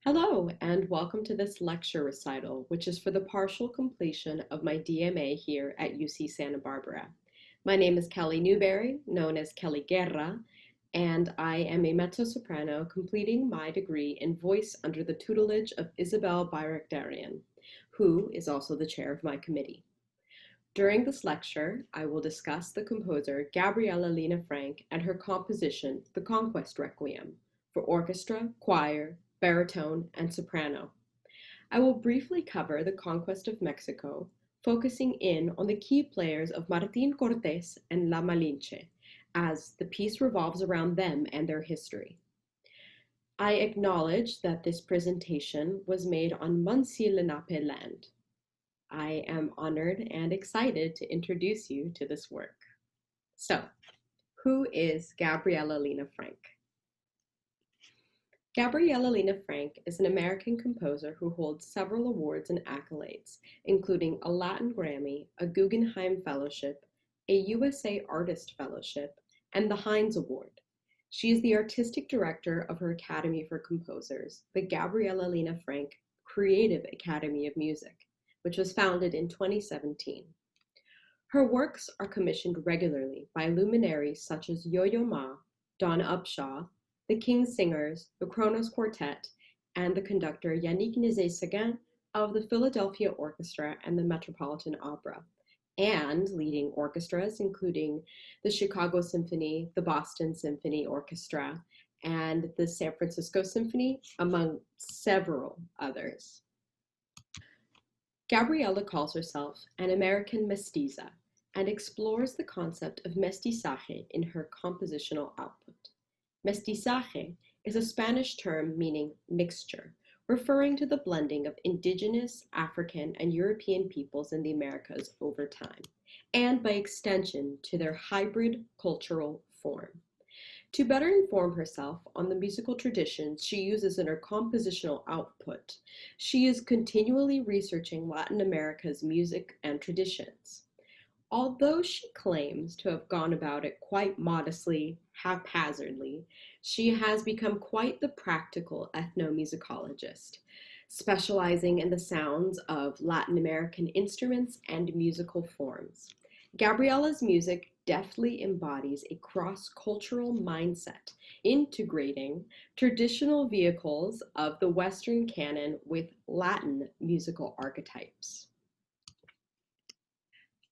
Hello, and welcome to this lecture recital, which is for the partial completion of my DMA here at UC Santa Barbara. My name is Kelly Newberry, known as Kelly Guerra, and I am a mezzo-soprano completing my degree in voice under the tutelage of Isabel Bayrakdarian, who is also the chair of my committee. During this lecture, I will discuss the composer Gabriela Lena Frank and her composition, the Conquest Requiem, for orchestra, choir, baritone, and soprano. I will briefly cover the Conquest of Mexico, focusing in on the key players of Martín Cortes and La Malinche, as the piece revolves around them and their history. I acknowledge that this presentation was made on Munsee Lenape land. I am honored and excited to introduce you to this work. So, who is Gabriela Lena Frank? Gabriela Lena Frank is an American composer who holds several awards and accolades, including a Latin Grammy, a Guggenheim Fellowship, a USA Artist Fellowship, and the Heinz Award. She is the artistic director of her Academy for Composers, the Gabriela Lena Frank Creative Academy of Music, which was founded in 2017. Her works are commissioned regularly by luminaries such as Yo-Yo Ma, Donna Upshaw, the King's Singers, the Kronos Quartet, and the conductor Yannick Nézet-Séguin of the Philadelphia Orchestra and the Metropolitan Opera, and leading orchestras including the Chicago Symphony, the Boston Symphony Orchestra, and the San Francisco Symphony, among several others. Gabriela calls herself an American mestiza and explores the concept of mestizaje in her compositional output. Mestizaje is a Spanish term meaning mixture, referring to the blending of indigenous, African, and European peoples in the Americas over time, and by extension to their hybrid cultural form. To better inform herself on the musical traditions she uses in her compositional output, she is continually researching Latin America's music and traditions. Although she claims to have gone about it quite modestly, haphazardly, she has become quite the practical ethnomusicologist, specializing in the sounds of Latin American instruments and musical forms. Gabriela's music deftly embodies a cross-cultural mindset, integrating traditional vehicles of the Western canon with Latin musical archetypes.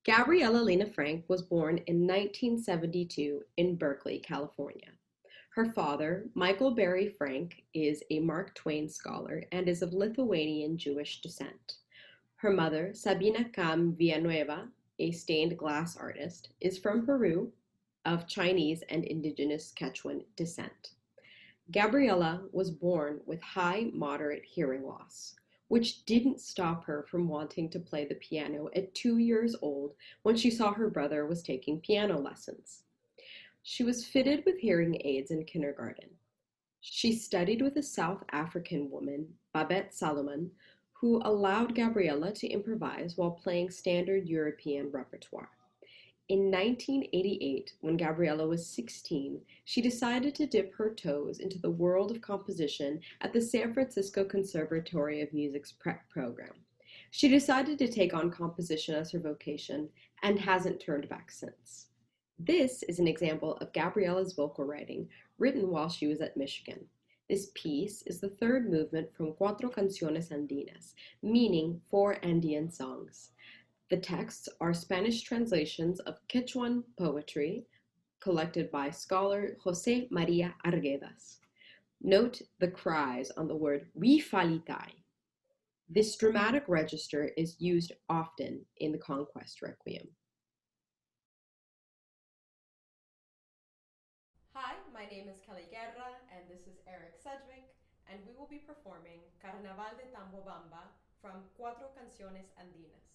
Gabriela Lena Frank was born in 1972 in Berkeley, California. Her father, Michael Barry Frank, is a Mark Twain scholar and is of Lithuanian Jewish descent. Her mother, Sabina Cam Villanueva, a stained glass artist, is from Peru, of Chinese and indigenous Quechuan descent. Gabriela was born with high moderate hearing loss, which didn't stop her from wanting to play the piano at 2 years old when she saw her brother was taking piano lessons. She was fitted with hearing aids in kindergarten. She studied with a South African woman, Babette Salomon, who allowed Gabriela to improvise while playing standard European repertoire. In 1988, when Gabriela was 16, she decided to dip her toes into the world of composition at the San Francisco Conservatory of Music's prep program. She decided to take on composition as her vocation and hasn't turned back since. This is an example of Gabriela's vocal writing, written while she was at Michigan. This piece is the third movement from Cuatro Canciones Andinas, meaning 4 Andean songs. The texts are Spanish translations of Quechuan poetry collected by scholar Jose Maria Arguedas. Note the cries on the word "Rifalitai." This dramatic register is used often in the Conquest Requiem. Hi, my name is Kelly Guerra, and this is Eric Sedgwick, and we will be performing Carnaval de Tambobamba from Cuatro Canciones Andinas.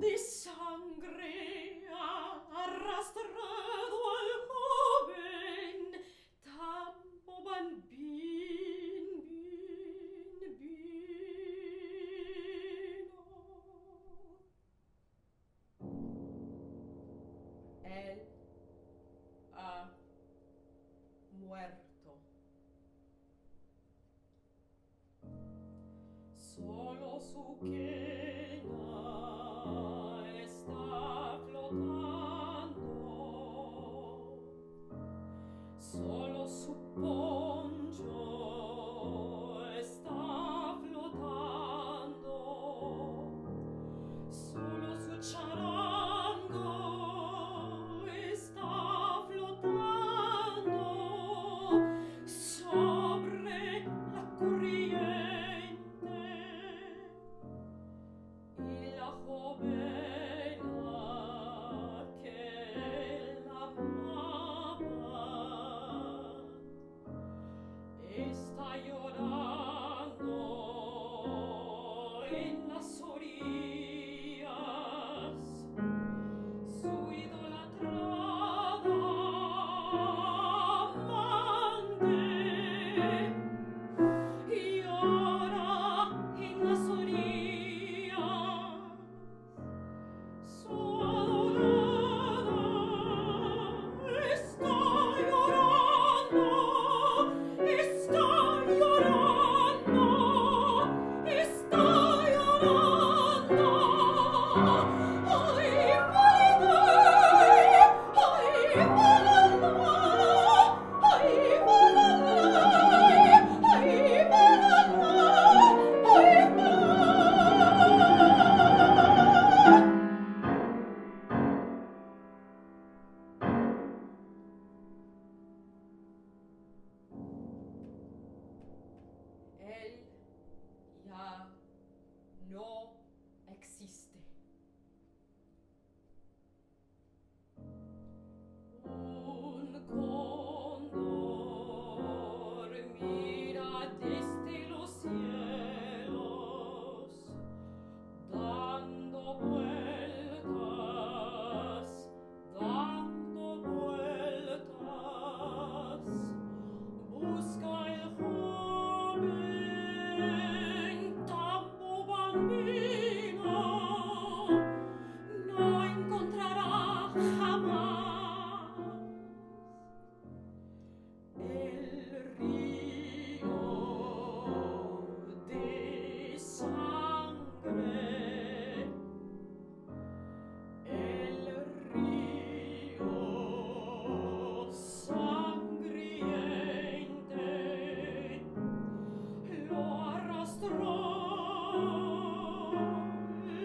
de sangre arrastrado al joven Tambobambin vino. Él ha muerto. Solo su quena está flotando, solo su poncho está flotando, solo su charango está flotando sobre la corriente. Y la jovena que la amaba está llorando en las orillas su idolatrada amante. Y ahora en las orillas su adorada está llorando, está llorando, está llorando. Ay, él ya no existe. Un cóndor mira desde los cielos, dando vueltas, busca el joven Tambobambino, no encontrará jamás. El río de sangre, el río sangriente lo arrastró,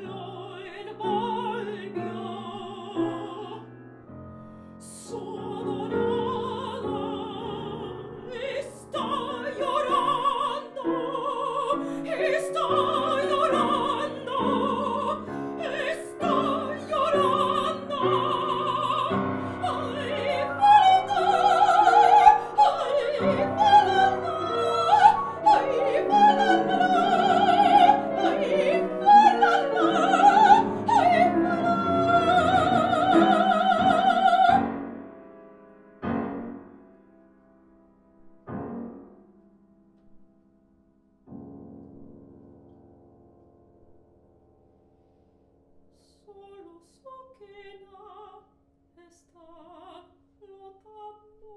lo envolvió. Su adorada está llorando, está llorando, está llorando. Ay, falta, ay, falta, ay, falta, ay, falta, ay, solo su quena está flotando,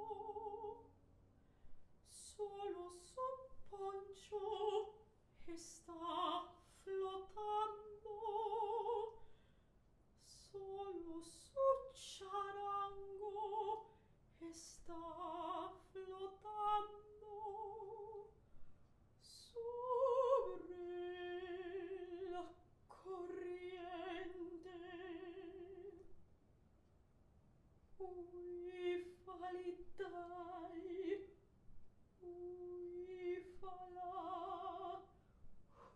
solo su poncho está flotando, solo su charango está flotando sobre la corriente. Ui falitai, ui fala,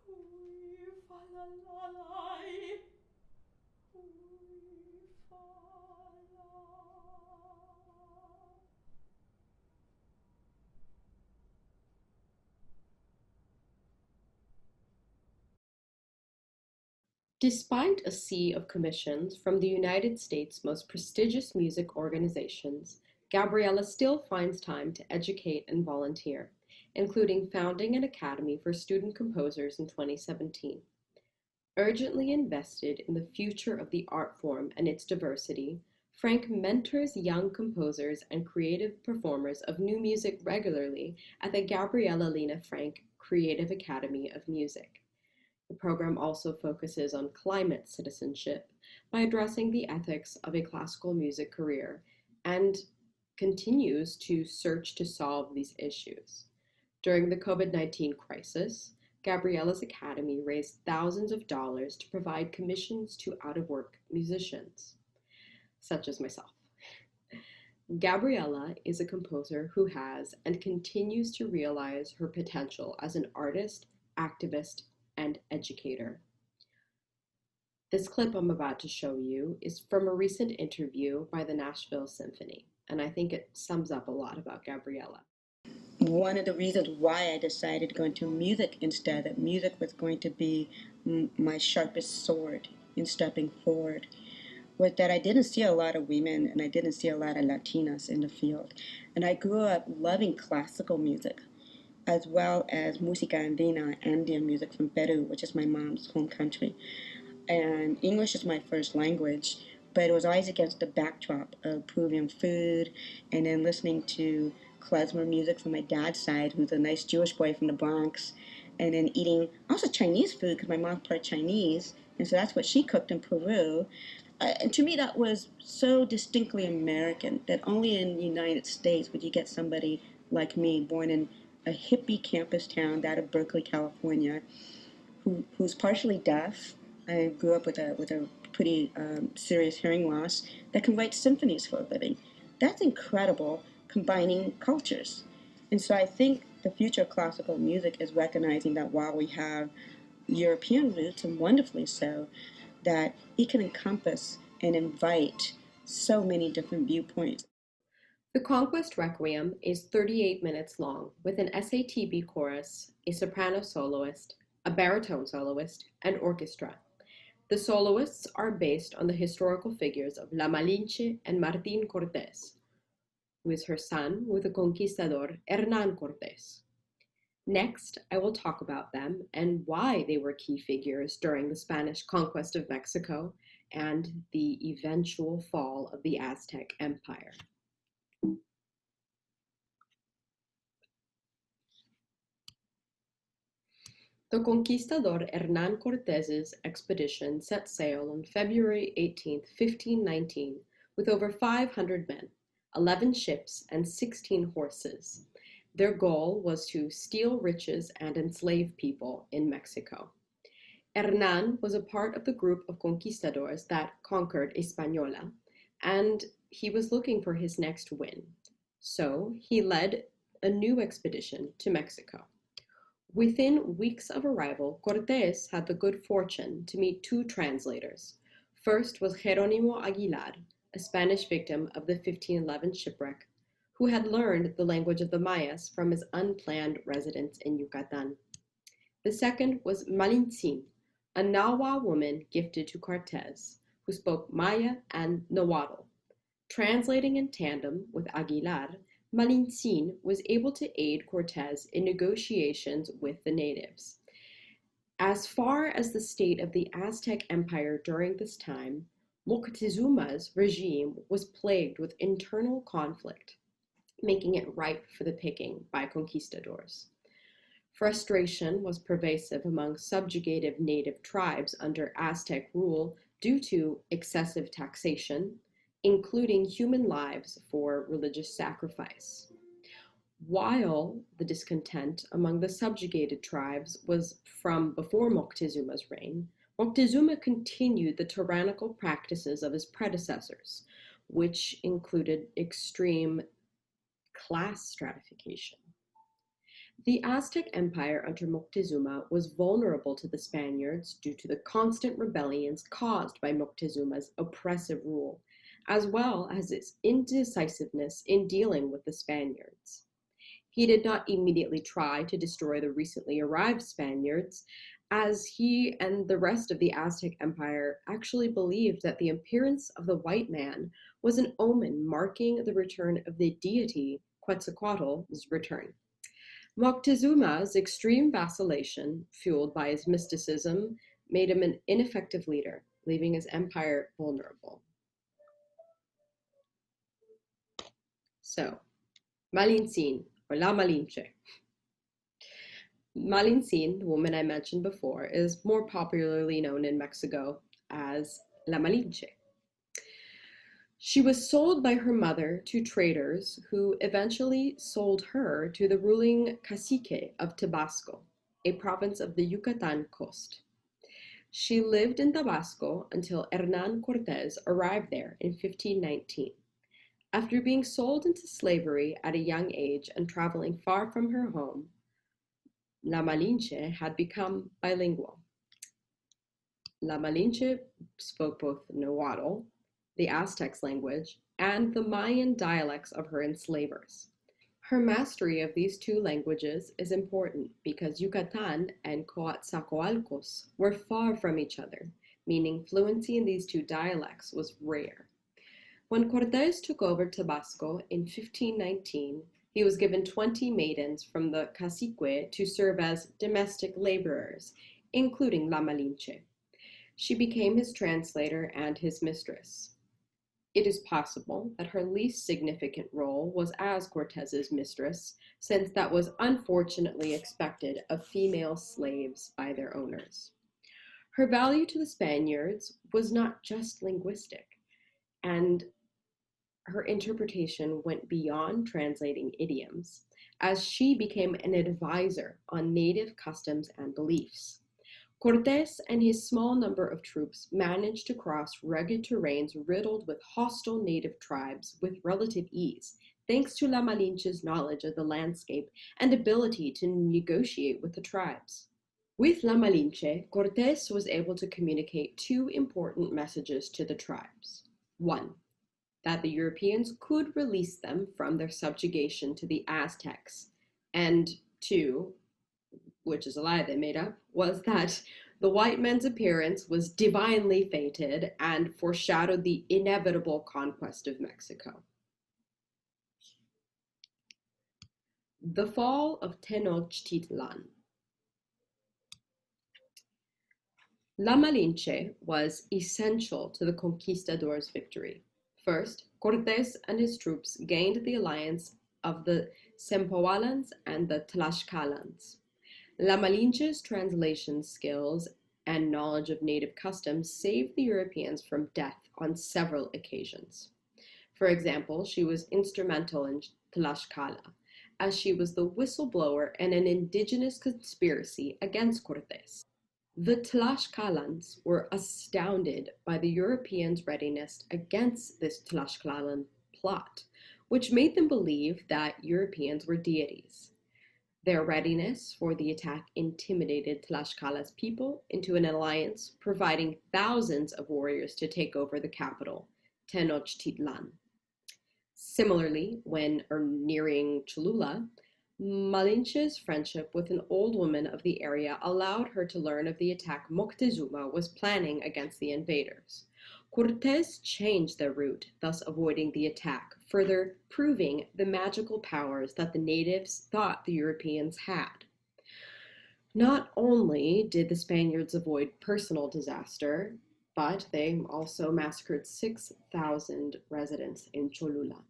ui falalai, Despite a sea of commissions from the United States' most prestigious music organizations, Gabriela still finds time to educate and volunteer, including founding an academy for student composers in 2017. Urgently invested in the future of the art form and its diversity, Frank mentors young composers and creative performers of new music regularly at the Gabriela Lena Frank Creative Academy of Music. The program also focuses on climate citizenship by addressing the ethics of a classical music career and continues to search to solve these issues. During the COVID-19 crisis, Gabriela's Academy raised thousands of dollars to provide commissions to out-of-work musicians, such as myself. Gabriela is a composer who has and continues to realize her potential as an artist, activist, and educator. This clip I'm about to show you is from a recent interview by the Nashville Symphony, and I think it sums up a lot about Gabriela. One of the reasons why I decided to go into music instead, that music was going to be my sharpest sword in stepping forward, was that I didn't see a lot of women and I didn't see a lot of Latinas in the field. And I grew up loving classical music, as well as música andina, Andean music from Peru, which is my mom's home country. And English is my first language, but it was always against the backdrop of Peruvian food, and then listening to klezmer music from my dad's side, who's a nice Jewish boy from the Bronx, and then eating also Chinese food because my mom's part Chinese, and so that's what she cooked in Peru. And to me, that was so distinctly American that only in the United States would you get somebody like me, born in a hippie campus town, that of Berkeley, California, who's partially deaf. I grew up with a pretty serious hearing loss, that can write symphonies for a living. That's incredible, combining cultures. And so I think the future of classical music is recognizing that while we have European roots, and wonderfully so, that it can encompass and invite so many different viewpoints. The Conquest Requiem is 38 minutes long, with an SATB chorus, a soprano soloist, a baritone soloist, and orchestra. The soloists are based on the historical figures of La Malinche and Martín Cortés, who is her son with the conquistador Hernán Cortés. Next, I will talk about them and why they were key figures during the Spanish conquest of Mexico and the eventual fall of the Aztec Empire. The conquistador Hernán Cortés's expedition set sail on February 18, 1519, with over 500 men, 11 ships, and 16 horses. Their goal was to steal riches and enslave people in Mexico. Hernán was a part of the group of conquistadors that conquered Hispaniola, and he was looking for his next win. So he led a new expedition to Mexico. Within weeks of arrival, Cortés had the good fortune to meet two translators. First was Jerónimo Aguilar, a Spanish victim of the 1511 shipwreck, who had learned the language of the Mayas from his unplanned residence in Yucatan. The second was Malintzin, a Nahua woman gifted to Cortés, who spoke Maya and Nahuatl. Translating in tandem with Aguilar, Malintzin was able to aid Cortés in negotiations with the natives. As far as the state of the Aztec Empire during this time, Moctezuma's regime was plagued with internal conflict, making it ripe for the picking by conquistadors. Frustration was pervasive among subjugative native tribes under Aztec rule due to excessive taxation, including human lives for religious sacrifice. While the discontent among the subjugated tribes was from before Moctezuma's reign, Moctezuma continued the tyrannical practices of his predecessors, which included extreme class stratification. The Aztec Empire under Moctezuma was vulnerable to the Spaniards due to the constant rebellions caused by Moctezuma's oppressive rule, as well as its indecisiveness in dealing with the Spaniards. He did not immediately try to destroy the recently arrived Spaniards, as he and the rest of the Aztec Empire actually believed that the appearance of the white man was an omen marking the return of the deity Quetzalcoatl's return. Moctezuma's extreme vacillation, fueled by his mysticism, made him an ineffective leader, leaving his empire vulnerable. So, Malintzin, or La Malinche. Malintzin, the woman I mentioned before, is more popularly known in Mexico as La Malinche. She was sold by her mother to traders who eventually sold her to the ruling cacique of Tabasco, a province of the Yucatan coast. She lived in Tabasco until Hernán Cortés arrived there in 1519. After being sold into slavery at a young age and traveling far from her home, La Malinche had become bilingual. La Malinche spoke both Nahuatl, the Aztecs' language, and the Mayan dialects of her enslavers. Her mastery of these two languages is important because Yucatan and Coatzacoalcos were far from each other, meaning fluency in these two dialects was rare. When Cortés took over Tabasco in 1519, he was given 20 maidens from the cacique to serve as domestic laborers, including La Malinche. She became his translator and his mistress. It is possible that her least significant role was as Cortés's mistress, since that was unfortunately expected of female slaves by their owners. Her value to the Spaniards was not just linguistic, and her interpretation went beyond translating idioms, as she became an advisor on native customs and beliefs. Cortés and his small number of troops managed to cross rugged terrains riddled with hostile native tribes with relative ease, thanks to La Malinche's knowledge of the landscape and ability to negotiate with the tribes. With La Malinche, Cortés was able to communicate two important messages to the tribes. One, that the Europeans could release them from their subjugation to the Aztecs, and two, which is a lie they made up, was that the white man's appearance was divinely fated and foreshadowed the inevitable conquest of Mexico. The fall of Tenochtitlan. La Malinche was essential to the conquistadors' victory. First, Cortés and his troops gained the alliance of the Sempoalans and the Tlaxcalans. La Malinche's translation skills and knowledge of native customs saved the Europeans from death on several occasions. For example, she was instrumental in Tlaxcala, as she was the whistleblower in an indigenous conspiracy against Cortés. The Tlaxcalans were astounded by the Europeans' readiness against this Tlaxcalan plot, which made them believe that Europeans were deities. Their readiness for the attack intimidated Tlaxcala's people into an alliance, providing thousands of warriors to take over the capital, Tenochtitlan. Similarly, when nearing Cholula, Malinche's friendship with an old woman of the area allowed her to learn of the attack Moctezuma was planning against the invaders. Cortés changed their route, thus avoiding the attack, further proving the magical powers that the natives thought the Europeans had. Not only did the Spaniards avoid personal disaster, but they also massacred 6,000 residents in Cholula,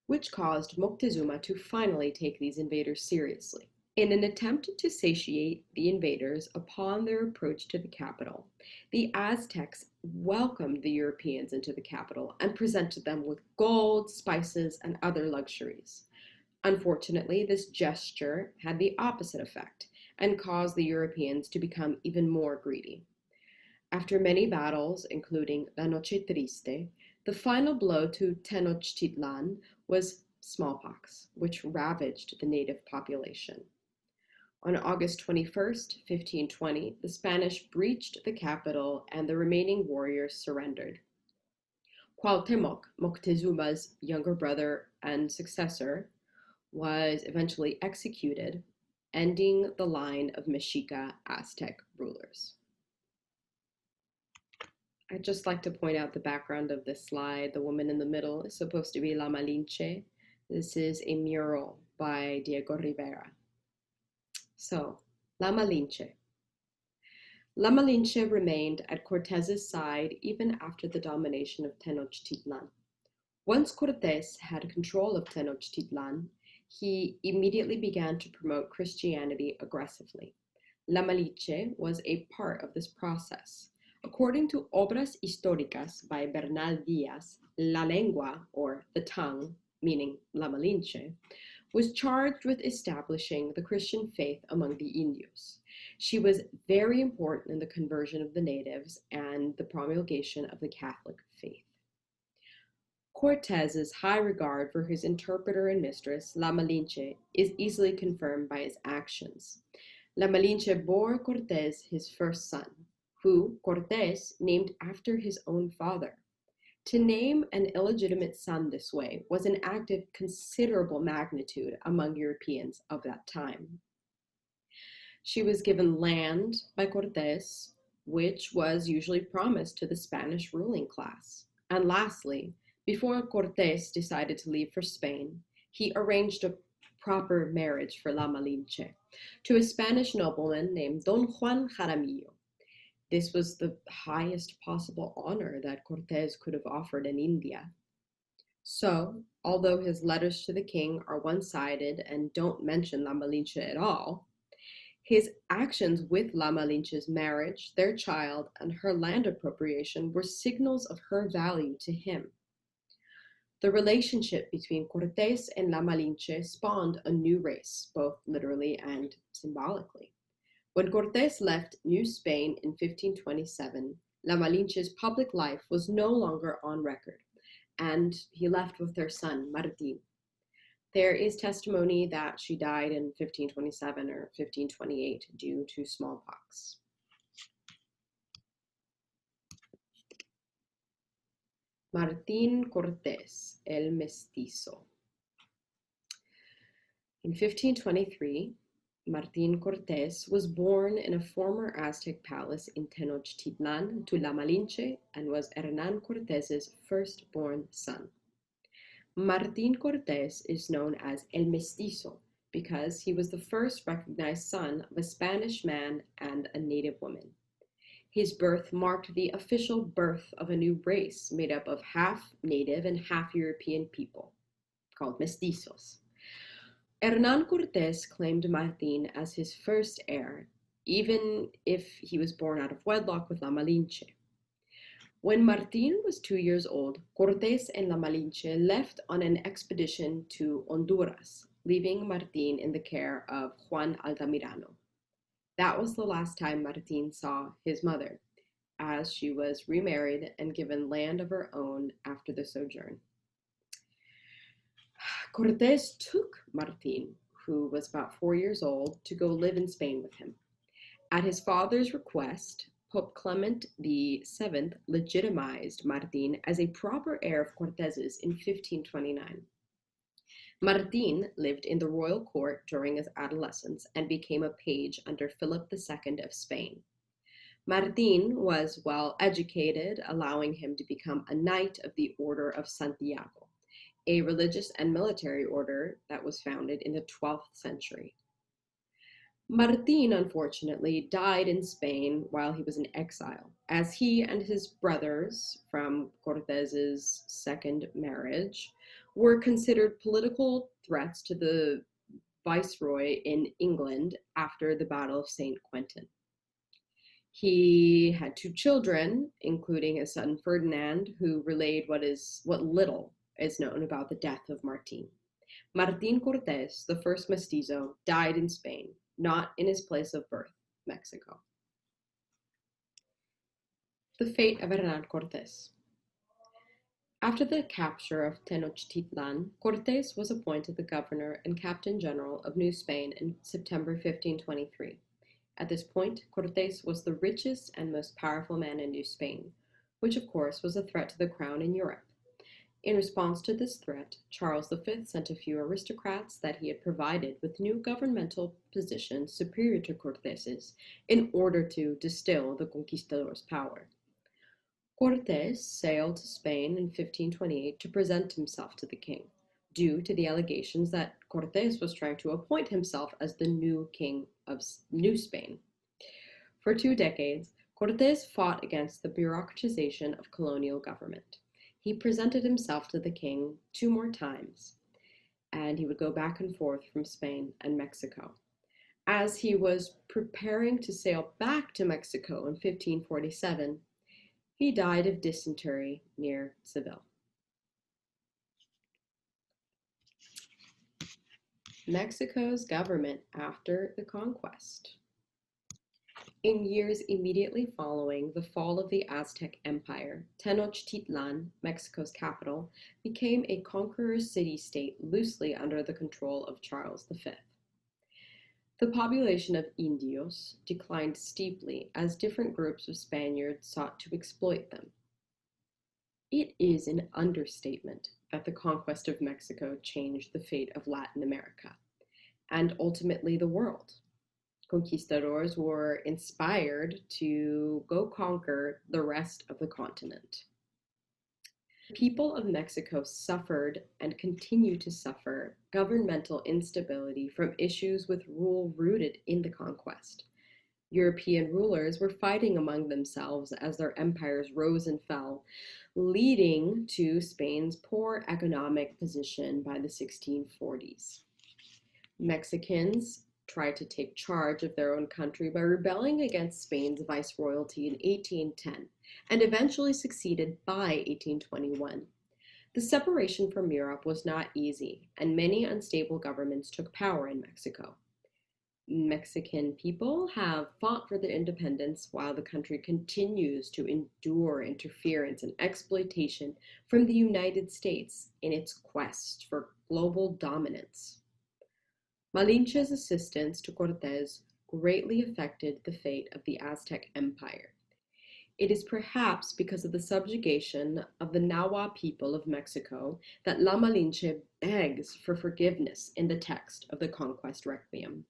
which caused Moctezuma to finally take these invaders seriously. In an attempt to satiate the invaders upon their approach to the capital, the Aztecs welcomed the Europeans into the capital and presented them with gold, spices, and other luxuries. Unfortunately, this gesture had the opposite effect and caused the Europeans to become even more greedy. After many battles, including La Noche Triste, the final blow to Tenochtitlan was smallpox, which ravaged the native population. On August 21st, 1520, the Spanish breached the capital and the remaining warriors surrendered. Cuauhtémoc, Moctezuma's younger brother and successor, was eventually executed, ending the line of Mexica Aztec rulers. I'd just like to point out the background of this slide. The woman in the middle is supposed to be La Malinche. This is a mural by Diego Rivera. So, La Malinche. La Malinche remained at Cortes's side even after the domination of Tenochtitlan. Once Cortes had control of Tenochtitlan, he immediately began to promote Christianity aggressively. La Malinche was a part of this process. According to Obras Históricas by Bernal Díaz, la lengua, or the tongue, meaning La Malinche, was charged with establishing the Christian faith among the Indios. She was very important in the conversion of the natives and the promulgation of the Catholic faith. Cortes's high regard for his interpreter and mistress, La Malinche, is easily confirmed by his actions. La Malinche bore Cortes his first son, who Cortes named after his own father. To name an illegitimate son this way was an act of considerable magnitude among Europeans of that time. She was given land by Cortes, which was usually promised to the Spanish ruling class. And lastly, before Cortes decided to leave for Spain, he arranged a proper marriage for La Malinche to a Spanish nobleman named Don Juan Jaramillo. This was the highest possible honor that Cortes could have offered in India. So, although his letters to the king are one-sided and don't mention La Malinche at all, his actions with La Malinche's marriage, their child, and her land appropriation were signals of her value to him. The relationship between Cortes and La Malinche spawned a new race, both literally and symbolically. When Cortes left New Spain in 1527, La Malinche's public life was no longer on record, and he left with their son, Martin. There is testimony that she died in 1527 or 1528 due to smallpox. Martín Cortés, el Mestizo. In 1523, Martín Cortés was born in a former Aztec palace in Tenochtitlan to La Malinche and was Hernán Cortés's firstborn son. Martín Cortés is known as El Mestizo because he was the first recognized son of a Spanish man and a native woman. His birth marked the official birth of a new race made up of half native and half European people, called mestizos. Hernán Cortés claimed Martín as his first heir, even if he was born out of wedlock with La Malinche. When Martín was 2 years old, Cortés and La Malinche left on an expedition to Honduras, leaving Martín in the care of Juan Altamirano. That was the last time Martín saw his mother, as she was remarried and given land of her own after the sojourn. Cortés took Martín, who was about 4 years old, to go live in Spain with him. At his father's request, Pope Clement VII legitimized Martín as a proper heir of Cortes's in 1529. Martín lived in the royal court during his adolescence and became a page under Philip II of Spain. Martín was well educated, allowing him to become a knight of the Order of Santiago, a religious and military order that was founded in the 12th century. Martín, unfortunately, died in Spain while he was in exile, as he and his brothers from Cortes's second marriage were considered political threats to the viceroy in England after the Battle of St. Quentin. He had 2 children, including his son Ferdinand, who relayed what little is known about the death of Martín. Martín Cortés, the first mestizo, died in Spain, not in his place of birth, Mexico. The fate of Hernán Cortés. After the capture of Tenochtitlan, Cortés was appointed the governor and captain general of New Spain in September 1523. At this point, Cortés was the richest and most powerful man in New Spain, which of course was a threat to the crown in Europe. In response to this threat, Charles V sent a few aristocrats that he had provided with new governmental positions superior to Cortes's in order to distill the conquistador's power. Cortes sailed to Spain in 1528 to present himself to the king, due to the allegations that Cortes was trying to appoint himself as the new king of New Spain. For 2 decades, Cortes fought against the bureaucratization of colonial government. He presented himself to the king 2 more times, and he would go back and forth from Spain and Mexico. As he was preparing to sail back to Mexico in 1547, he died of dysentery near Seville. Mexico's government after the conquest. In years immediately following the fall of the Aztec Empire, Tenochtitlan, Mexico's capital, became a conqueror's city-state loosely under the control of Charles V. The population of Indios declined steeply as different groups of Spaniards sought to exploit them. It is an understatement that the conquest of Mexico changed the fate of Latin America, and ultimately the world. Conquistadors were inspired to go conquer the rest of the continent. The people of Mexico suffered and continue to suffer governmental instability from issues with rule rooted in the conquest. European rulers were fighting among themselves as their empires rose and fell, leading to Spain's poor economic position by the 1640s. Mexicans tried to take charge of their own country by rebelling against Spain's viceroyalty in 1810, and eventually succeeded by 1821. The separation from Europe was not easy, and many unstable governments took power in Mexico. Mexican people have fought for their independence while the country continues to endure interference and exploitation from the United States in its quest for global dominance. Malinche's assistance to Cortes greatly affected the fate of the Aztec Empire. It is perhaps because of the subjugation of the Nahua people of Mexico that La Malinche begs for forgiveness in the text of the Conquest Requiem.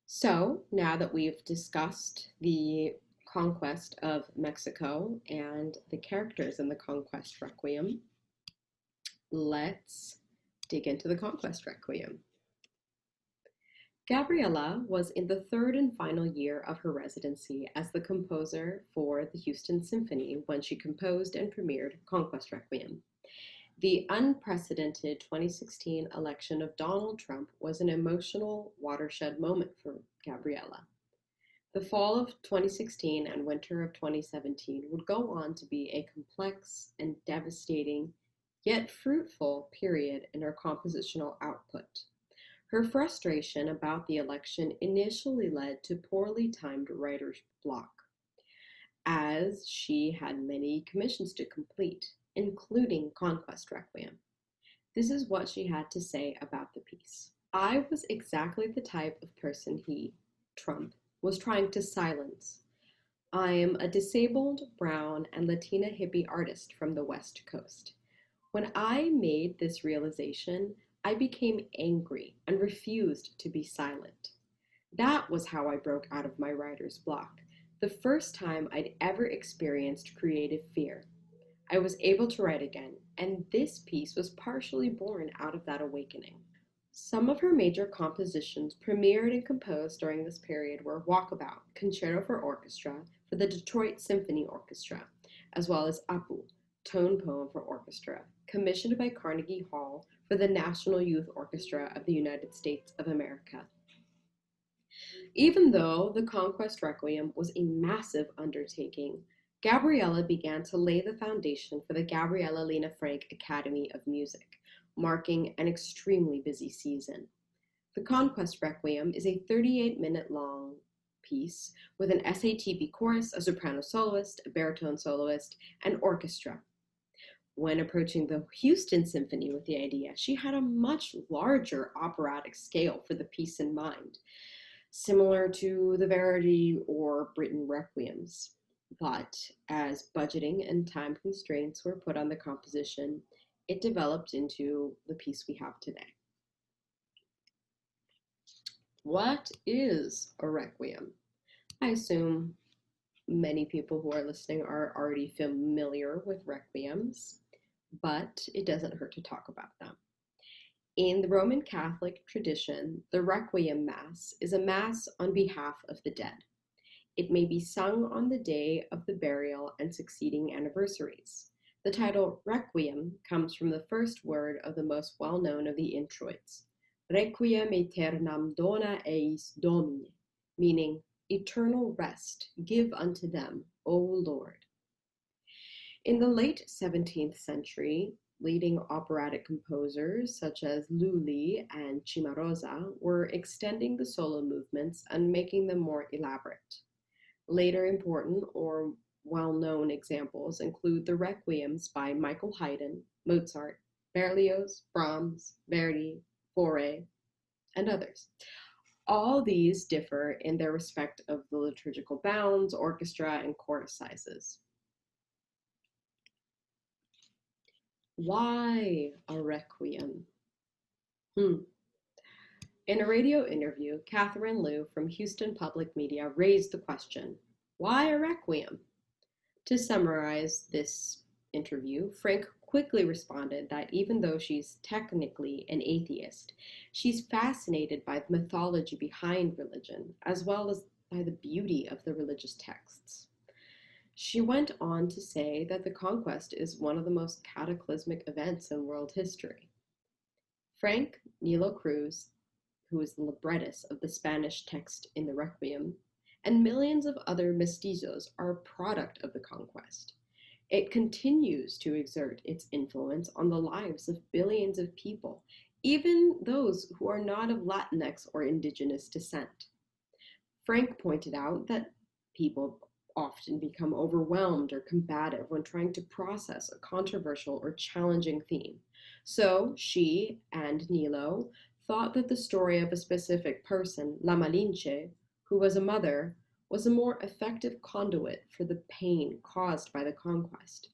So, now that we've discussed the conquest of Mexico and the characters in the Conquest Requiem, let's dig into the Conquest Requiem. Gabriela was in the 3rd and final year of her residency as the composer for the Houston Symphony when she composed and premiered Conquest Requiem. The unprecedented 2016 election of Donald Trump was an emotional watershed moment for Gabriela. The fall of 2016 and winter of 2017 would go on to be a complex and devastating, yet fruitful period in her compositional output. Her frustration about the election initially led to poorly timed writer's block, as she had many commissions to complete, including Conquest Requiem. This is what she had to say about the piece. I was exactly the type of person he, Trump, was trying to silence. I am a disabled, brown, and Latina hippie artist from the West Coast. When I made this realization, I became angry and refused to be silent. That was how I broke out of my writer's block, the first time I'd ever experienced creative fear. I was able to write again, and this piece was partially born out of that awakening. Some of her major compositions premiered and composed during this period were Walkabout, Concerto for Orchestra for the Detroit Symphony Orchestra, as well as Apu, Tone Poem for Orchestra, commissioned by Carnegie Hall for the National Youth Orchestra of the United States of America. Even though the Conquest Requiem was a massive undertaking, Gabriela began to lay the foundation for the Gabriela Lena Frank Academy of Music, marking an extremely busy season. The Conquest Requiem is a 38-minute long piece with an SATB chorus, a soprano soloist, a baritone soloist, and orchestra. When approaching the Houston Symphony with the idea, she had a much larger operatic scale for the piece in mind, similar to the Verdi or Britten Requiems. But as budgeting and time constraints were put on the composition, it developed into the piece we have today. What is a requiem? I assume many people who are listening are already familiar with requiems, but it doesn't hurt to talk about them. In the Roman Catholic tradition, the Requiem Mass is a mass on behalf of the dead. It may be sung on the day of the burial and succeeding anniversaries. The title Requiem comes from the first word of the most well-known of the introits, Requiem aeternam dona eis Domine, meaning eternal rest give unto them, O Lord. In the late 17th century, leading operatic composers such as Lully and Cimarosa were extending the solo movements and making them more elaborate. Later important or well-known examples include the requiems by Michael Haydn, Mozart, Berlioz, Brahms, Verdi, Fauré, and others. All these differ in their respect of the liturgical bounds, orchestra, and chorus sizes. Why a requiem? In a radio interview, Catherine Liu from Houston Public Media raised the question, why a requiem? To summarize this interview, Frank quickly responded that even though she's technically an atheist, she's fascinated by the mythology behind religion, as well as by the beauty of the religious texts. She went on to say that the conquest is one of the most cataclysmic events in world history. Frank Nilo Cruz, who is the librettist of the Spanish text in the Requiem, and millions of other mestizos are a product of the conquest. It continues to exert its influence on the lives of billions of people, even those who are not of Latinx or indigenous descent. Frank pointed out that people often become overwhelmed or combative when trying to process a controversial or challenging theme. So she and Nilo thought that the story of a specific person, La Malinche, who was a mother, was a more effective conduit for the pain caused by the conquest.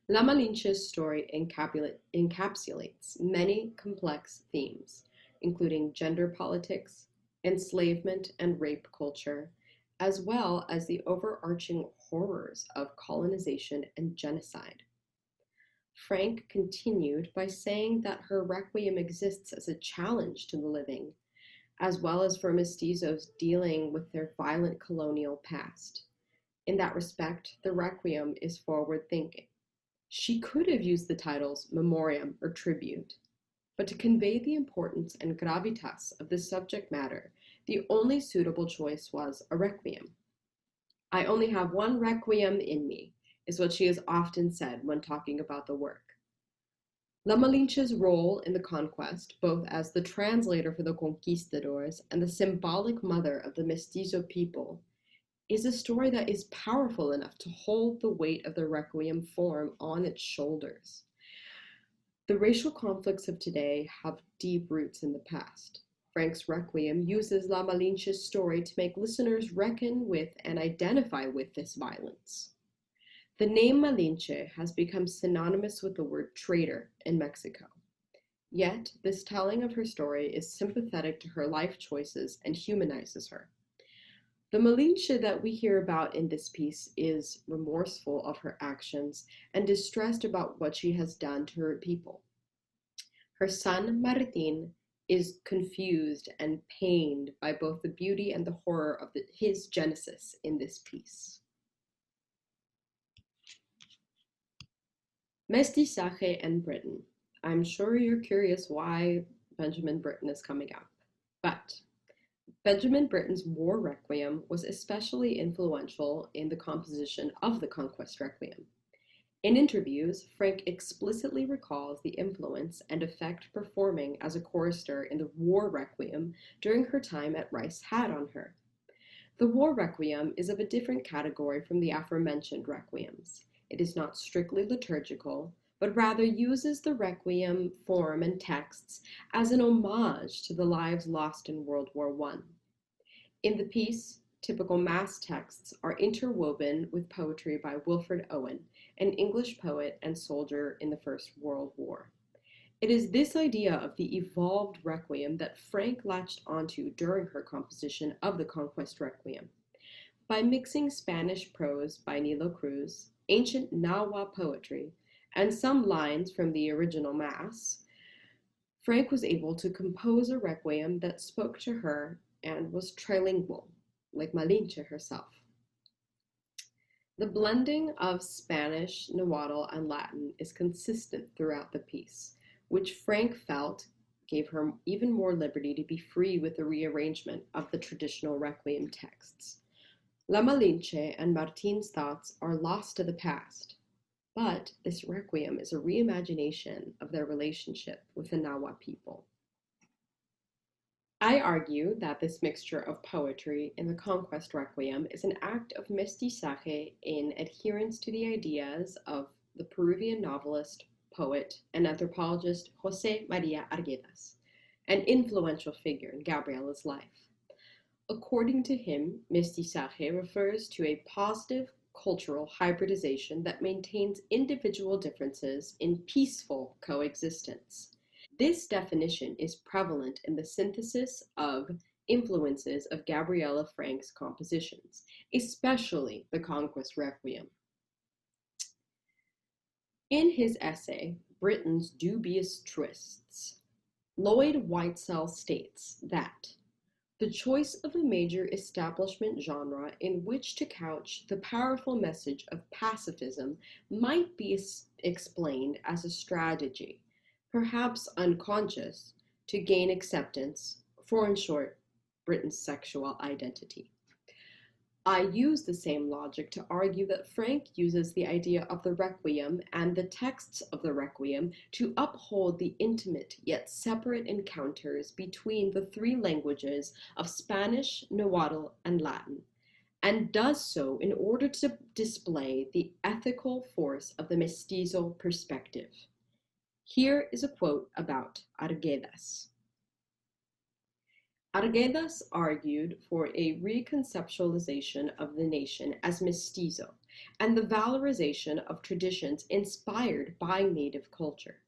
La Malinche's story encapsulates many complex themes, including gender politics, enslavement and rape culture, as well as the overarching horrors of colonization and genocide. Frank continued by saying that her requiem exists as a challenge to the living, as well as for mestizos dealing with their violent colonial past. In that respect, the requiem is forward-thinking. She could have used the titles memoriam or tribute, but to convey the importance and gravitas of the subject matter, the only suitable choice was a requiem. I only have one requiem in me, is what she has often said when talking about the work. La Malinche's role in the conquest, both as the translator for the conquistadors and the symbolic mother of the mestizo people, is a story that is powerful enough to hold the weight of the requiem form on its shoulders. The racial conflicts of today have deep roots in the past. Frank's Requiem uses La Malinche's story to make listeners reckon with and identify with this violence. The name Malinche has become synonymous with the word traitor in Mexico. Yet, this telling of her story is sympathetic to her life choices and humanizes her. The Malinche that we hear about in this piece is remorseful of her actions and distressed about what she has done to her people. Her son, Martin, is confused and pained by both the beauty and the horror of his genesis in this piece. Mestizaje and Britain. I'm sure you're curious why Benjamin Britten is coming up, but Benjamin Britten's War Requiem was especially influential in the composition of the Conquest Requiem. In interviews, Frank explicitly recalls the influence and effect performing as a chorister in the War Requiem during her time at Rice had on her. The War Requiem is of a different category from the aforementioned requiems. It is not strictly liturgical, but rather uses the requiem form and texts as an homage to the lives lost in World War I. In the piece, typical Mass texts are interwoven with poetry by Wilfred Owen, an English poet and soldier in the First World War. It is this idea of the evolved requiem that Frank latched onto during her composition of the Conquest Requiem. By mixing Spanish prose by Nilo Cruz, ancient Nahua poetry, and some lines from the original Mass, Frank was able to compose a requiem that spoke to her and was trilingual, like Malinche herself. The blending of Spanish, Nahuatl, and Latin is consistent throughout the piece, which Frank felt gave her even more liberty to be free with the rearrangement of the traditional requiem texts. La Malinche and Martin's thoughts are lost to the past, but this requiem is a reimagination of their relationship with the Nahua people. I argue that this mixture of poetry in the Conquest Requiem is an act of mestizaje in adherence to the ideas of the Peruvian novelist, poet, and anthropologist José María Arguedas, an influential figure in Gabriela's life. According to him, mestizaje refers to a positive cultural hybridization that maintains individual differences in peaceful coexistence. This definition is prevalent in the synthesis of influences of Gabriela Frank's compositions, especially the Conquest Requiem. In his essay, Britain's Dubious Twists, Lloyd Whitesell states that the choice of a major establishment genre in which to couch the powerful message of pacifism might be explained as a strategy, perhaps unconscious, to gain acceptance for, in short, Britain's sexual identity. I use the same logic to argue that Frank uses the idea of the Requiem and the texts of the Requiem to uphold the intimate yet separate encounters between the three languages of Spanish, Nahuatl, and Latin, and does so in order to display the ethical force of the mestizo perspective. Here is a quote about Arguedas. Arguedas argued for a reconceptualization of the nation as mestizo and the valorization of traditions inspired by native culture.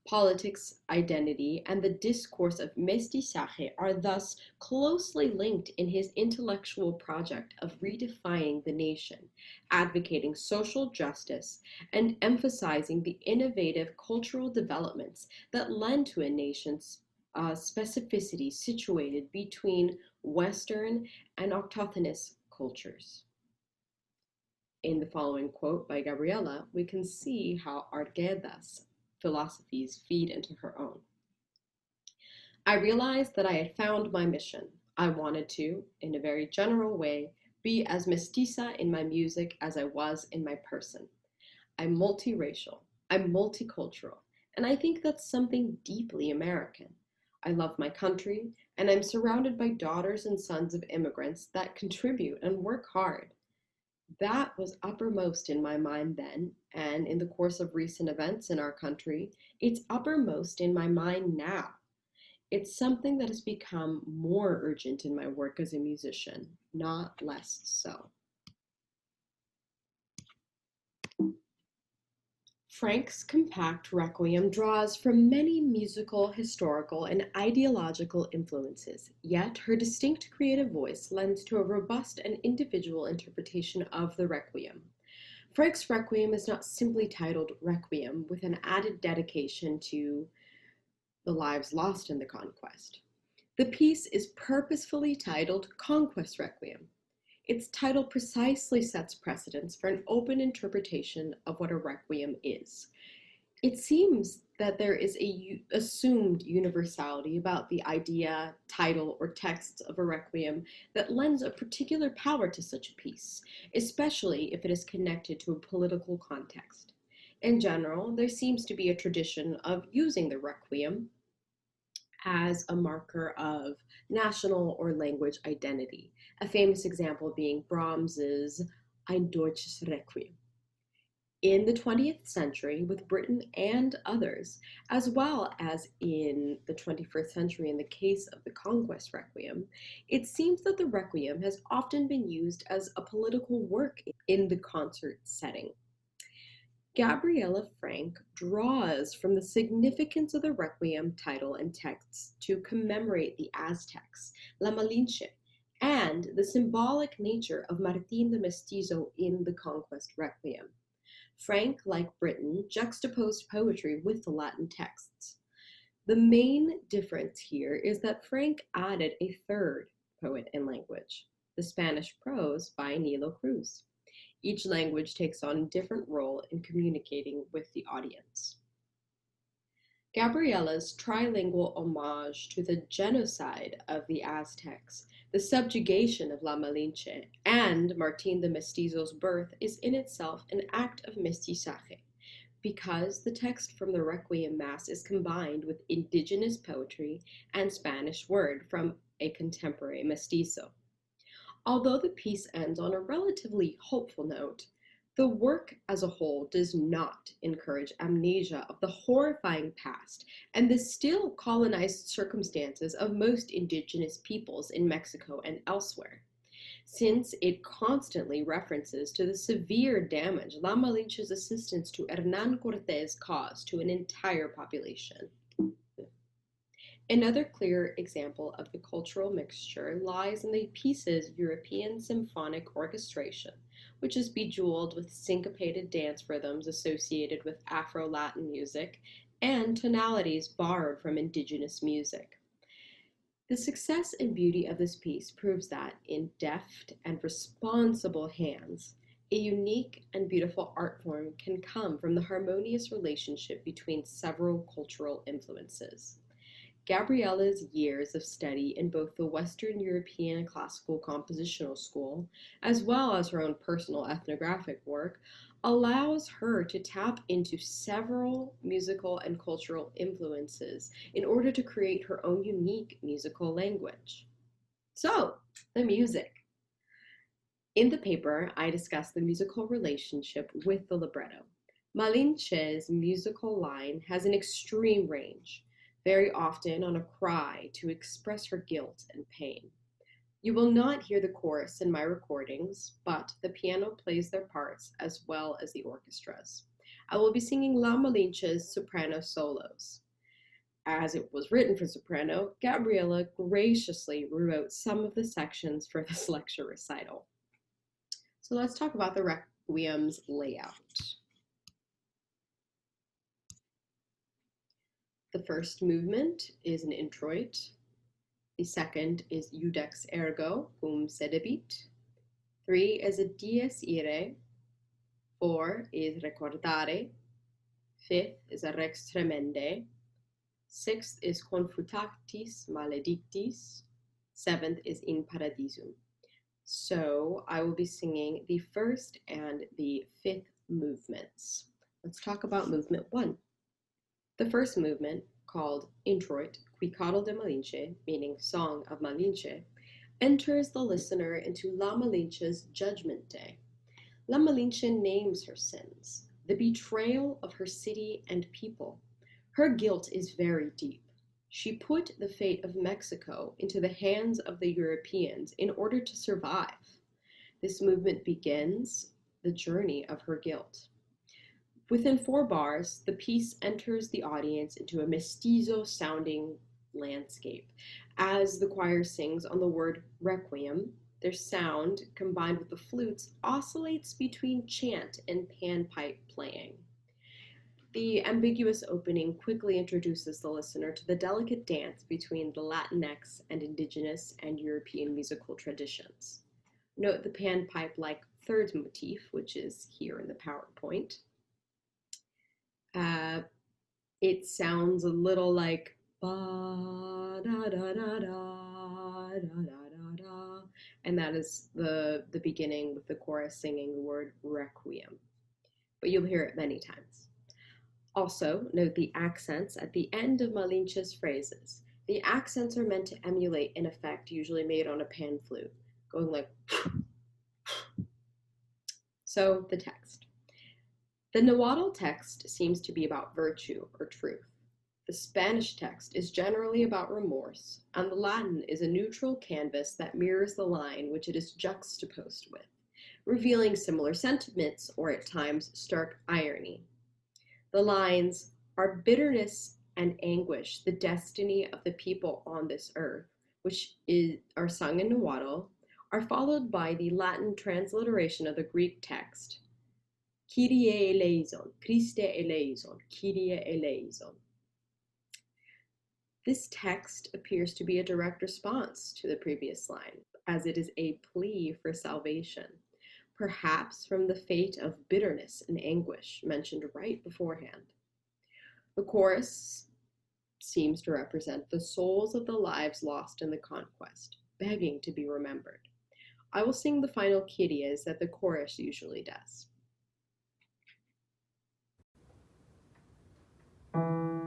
Politics, identity, and the discourse of mestizaje are thus closely linked in his intellectual project of redefining the nation, advocating social justice, and emphasizing the innovative cultural developments that lend to a nation's specificity situated between Western and autochthonous cultures. In the following quote by Gabriela, we can see how Arguedas' philosophies feed into her own. I realized that I had found my mission. I wanted to, in a very general way, be as mestiza in my music as I was in my person. I'm multiracial, I'm multicultural, and I think that's something deeply American. I love my country, and I'm surrounded by daughters and sons of immigrants that contribute and work hard. That was uppermost in my mind then, and in the course of recent events in our country, it's uppermost in my mind now. It's something that has become more urgent in my work as a musician, not less so. Frank's compact requiem draws from many musical, historical, and ideological influences, yet her distinct creative voice lends to a robust and individual interpretation of the requiem. Frank's requiem is not simply titled Requiem with an added dedication to the lives lost in the conquest. The piece is purposefully titled Conquest Requiem. Its title precisely sets precedence for an open interpretation of what a requiem is. It seems that there is a assumed universality about the idea, title, or texts of a requiem that lends a particular power to such a piece, especially if it is connected to a political context. In general, there seems to be a tradition of using the requiem as a marker of national or language identity, a famous example being Brahms's Ein deutsches Requiem. In the 20th century, with Britain and others, as well as in the 21st century in the case of the Conquest Requiem, it seems that the Requiem has often been used as a political work in the concert setting. Gabriela Frank draws from the significance of the Requiem title and texts to commemorate the Aztecs, La Malinche, and the symbolic nature of Martín de Mestizo in the Conquest Requiem. Frank, like Britain, juxtaposed poetry with the Latin texts. The main difference here is that Frank added a third poet and language, the Spanish prose by Nilo Cruz. Each language takes on a different role in communicating with the audience. Gabriela's trilingual homage to the genocide of the Aztecs, the subjugation of La Malinche, and Martín de Mestizo's birth is in itself an act of mestizaje, because the text from the Requiem Mass is combined with indigenous poetry and Spanish word from a contemporary mestizo. Although the piece ends on a relatively hopeful note, the work as a whole does not encourage amnesia of the horrifying past and the still colonized circumstances of most indigenous peoples in Mexico and elsewhere, since it constantly references to the severe damage La Malinche's assistance to Hernán Cortes caused to an entire population. Another clear example of the cultural mixture lies in the piece's European symphonic orchestration, which is bejeweled with syncopated dance rhythms associated with Afro-Latin music and tonalities borrowed from indigenous music. The success and beauty of this piece proves that, in deft and responsible hands, a unique and beautiful art form can come from the harmonious relationship between several cultural influences. Gabriela's years of study in both the Western European classical compositional school, as well as her own personal ethnographic work, allows her to tap into several musical and cultural influences in order to create her own unique musical language. So, the music. In the paper, I discuss the musical relationship with the libretto. Malinche's musical line has an extreme range, very often on a cry to express her guilt and pain. You will not hear the chorus in my recordings, but the piano plays their parts as well as the orchestras. I will be singing La Malinche's Soprano Solos. As it was written for soprano, Gabriela graciously rewrote some of the sections for this lecture recital. So let's talk about the Requiem's layout. The first movement is an introit. The second is Iudex ergo cum sedebit. 3 is a dies irae. 4 is recordare. 5th is a rex tremendae. 6th is confutatis maledictis. 7th is in paradisum. So I will be singing the first and the 5th movements. Let's talk about movement 1. The first movement, called Introit, Cuicatl de Malinche, meaning Song of Malinche, enters the listener into La Malinche's judgment day. La Malinche names her sins, the betrayal of her city and people. Her guilt is very deep. She put the fate of Mexico into the hands of the Europeans in order to survive. This movement begins the journey of her guilt. Within 4 bars, the piece enters the audience into a mestizo-sounding landscape. As the choir sings on the word requiem, their sound, combined with the flutes, oscillates between chant and panpipe playing. The ambiguous opening quickly introduces the listener to the delicate dance between the Latinx and indigenous and European musical traditions. Note the panpipe-like third motif, which is here in the PowerPoint. It sounds a little like ba da da da da da da da, and that is the beginning with the chorus singing the word requiem. But you'll hear it many times. Also, note the accents at the end of Malinche's phrases. The accents are meant to emulate an effect usually made on a pan flute, going like. So the text. The Nahuatl text seems to be about virtue or truth. The Spanish text is generally about remorse, and the Latin is a neutral canvas that mirrors the line which it is juxtaposed with, revealing similar sentiments or at times stark irony. The lines are bitterness and anguish, the destiny of the people on this earth, are sung in Nahuatl, are followed by the Latin transliteration of the Greek text, Kyrie eleison, Christe eleison, Kyrie eleison. This text appears to be a direct response to the previous line, as it is a plea for salvation, perhaps from the fate of bitterness and anguish mentioned right beforehand. The chorus seems to represent the souls of the lives lost in the conquest, begging to be remembered. I will sing the final Kyries that the chorus usually does. Te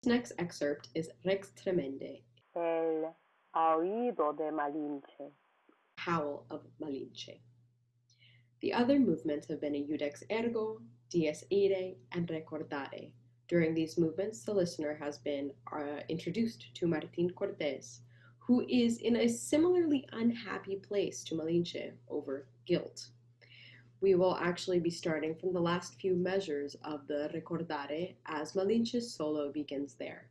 next excerpt is Rex Tremendae, El Aullido de Malinche. Howl of Malinche. The other movements have been a Iudex Ergo, Dies Irae, and Recordare. During these movements, the listener has been introduced to Martin Cortes, who is in a similarly unhappy place to Malinche over guilt. We will actually be starting from the last few measures of the Recordare as Malinche's solo begins there.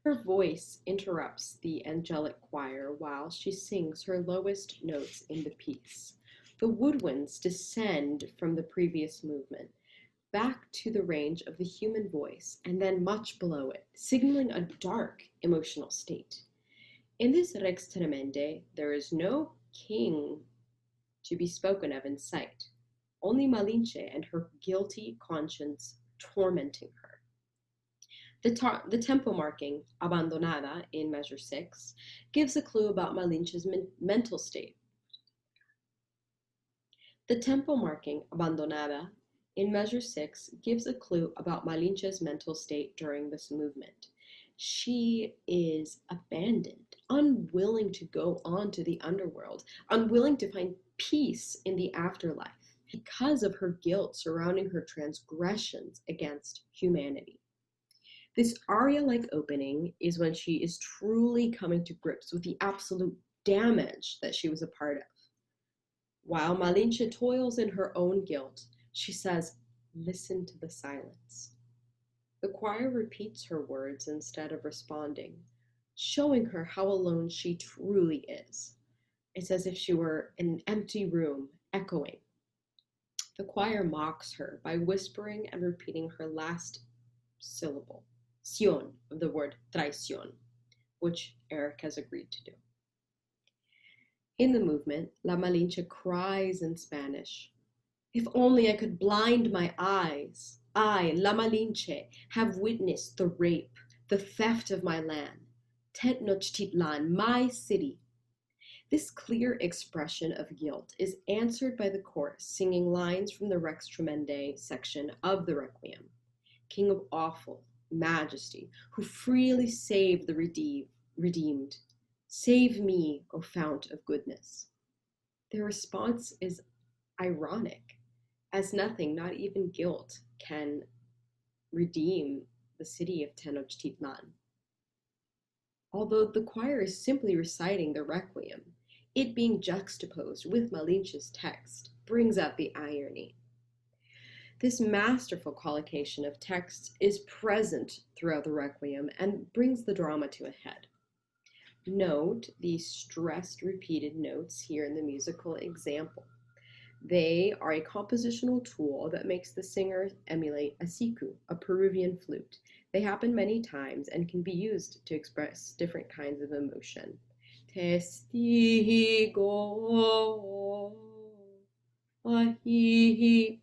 Her voice interrupts the angelic choir while she sings her lowest notes in the piece. The woodwinds descend from the previous movement back to the range of the human voice and then much below it, signaling a dark emotional state. In this Rex Tremendae, there is no king to be spoken of in sight, only Malinche and her guilty conscience tormenting her. The tempo marking, abandonada, in measure 6, gives a clue about Malinche's mental state. The tempo marking, abandonada, in measure 6, gives a clue about Malinche's mental state during this movement. She is abandoned, unwilling to go on to the underworld, unwilling to find peace in the afterlife because of her guilt surrounding her transgressions against humanity. This aria-like opening is when she is truly coming to grips with the absolute damage that she was a part of. While Malinche toils in her own guilt, she says, "Listen to the silence." The choir repeats her words instead of responding, showing her how alone she truly is. It's as if she were in an empty room, echoing. The choir mocks her by whispering and repeating her last syllable, sion, of the word traición, which Eric has agreed to do. In the movement, La Malinche cries in Spanish, "If only I could blind my eyes. I, La Malinche, have witnessed the rape, the theft of my land, Tenochtitlan, my city." This clear expression of guilt is answered by the chorus singing lines from the Rex Tremendae section of the Requiem. King of awful majesty, who freely saved the redeemed, save me, O fount of goodness. Their response is ironic, as nothing, not even guilt, can redeem the city of Tenochtitlan. Although the choir is simply reciting the Requiem, it being juxtaposed with Malinche's text brings out the irony. This masterful collocation of texts is present throughout the Requiem and brings the drama to a head. Note the stressed repeated notes here in the musical example. They are a compositional tool that makes the singer emulate a siku, a Peruvian flute. They happen many times and can be used to express different kinds of emotion. Testigo ahi.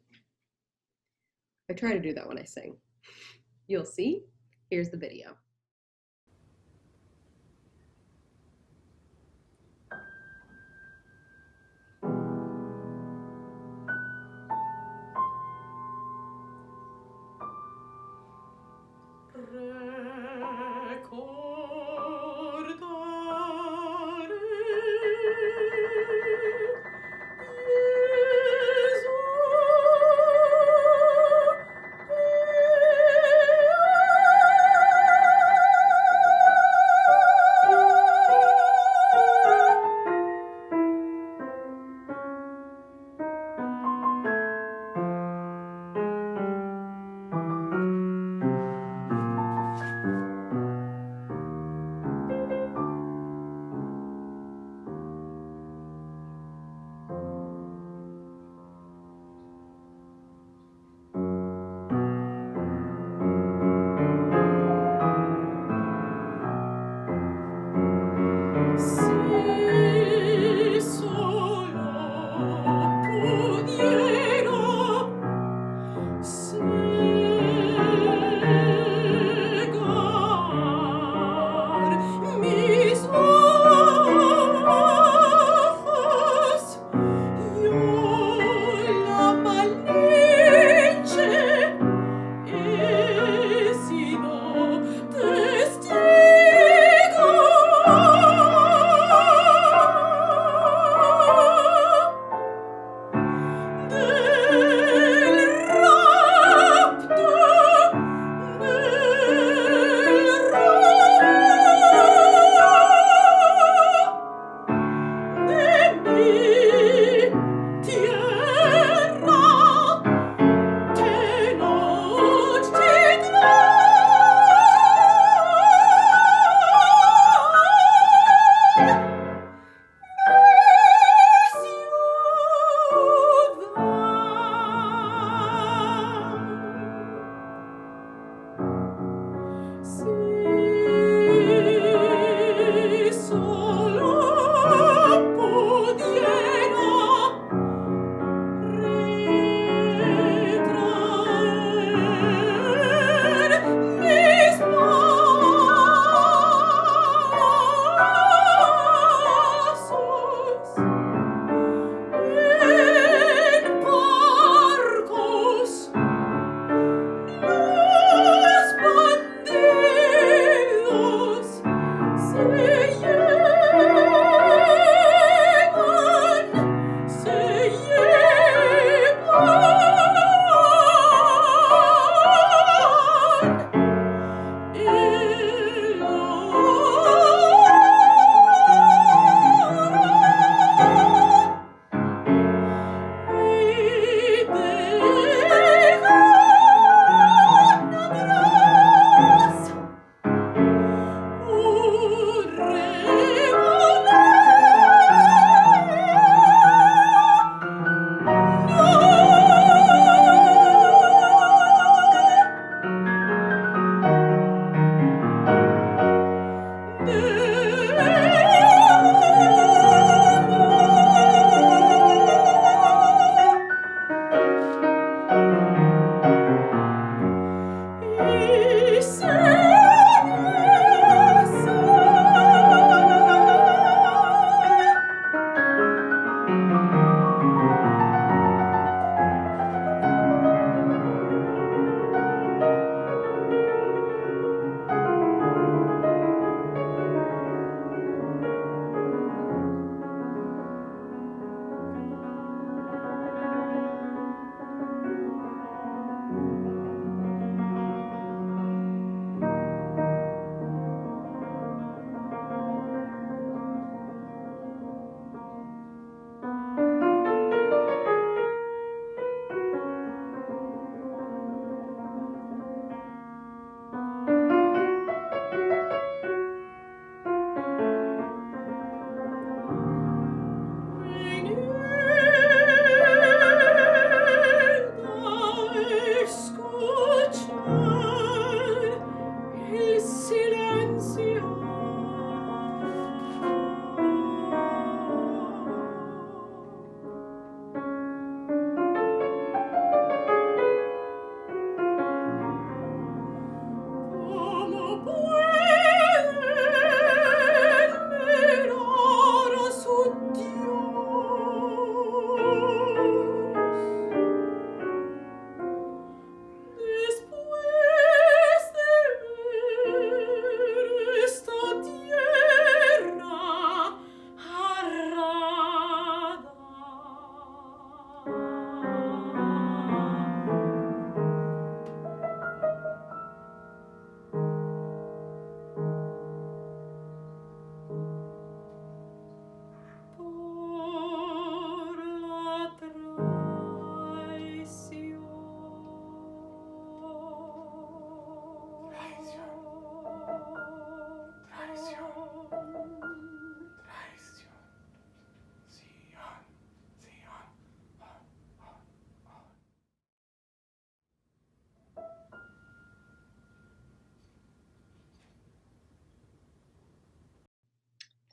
I try to do that when I sing. You'll see. Here's the video.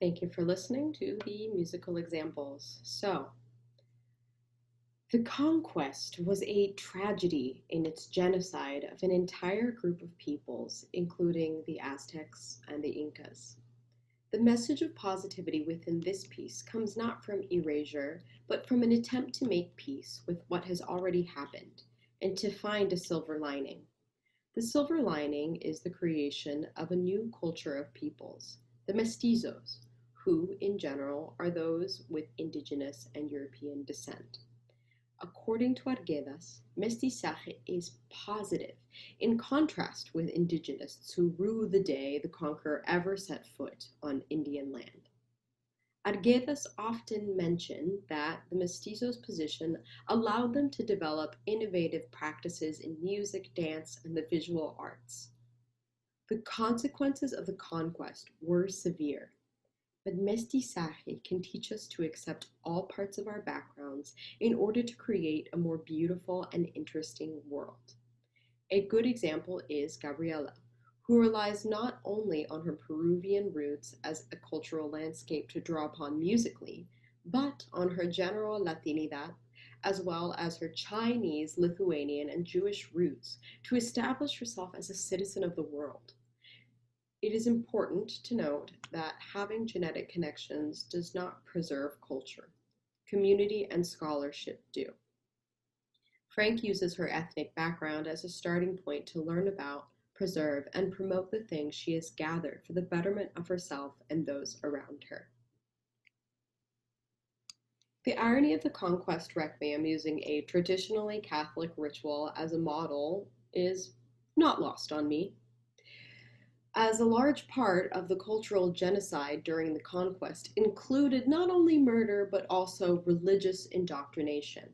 Thank you for listening to the musical examples. So, the conquest was a tragedy in its genocide of an entire group of peoples, including the Aztecs and the Incas. The message of positivity within this piece comes not from erasure, but from an attempt to make peace with what has already happened and to find a silver lining. The silver lining is the creation of a new culture of peoples, the mestizos, who, in general, are those with indigenous and European descent. According to Arguedas, mestizaje is positive, in contrast with indigenists who rue the day the conqueror ever set foot on Indian land. Arguedas often mention that the mestizos' position allowed them to develop innovative practices in music, dance, and the visual arts. The consequences of the conquest were severe. But mestizaje can teach us to accept all parts of our backgrounds in order to create a more beautiful and interesting world. A good example is Gabriela, who relies not only on her Peruvian roots as a cultural landscape to draw upon musically, but on her general Latinidad, as well as her Chinese, Lithuanian, and Jewish roots to establish herself as a citizen of the world. It is important to note that having genetic connections does not preserve culture. Community and scholarship do. Frank uses her ethnic background as a starting point to learn about, preserve, and promote the things she has gathered for the betterment of herself and those around her. The irony of the Conquest Requiem using a traditionally Catholic ritual as a model is not lost on me. As a large part of the cultural genocide during the conquest included not only murder but also religious indoctrination.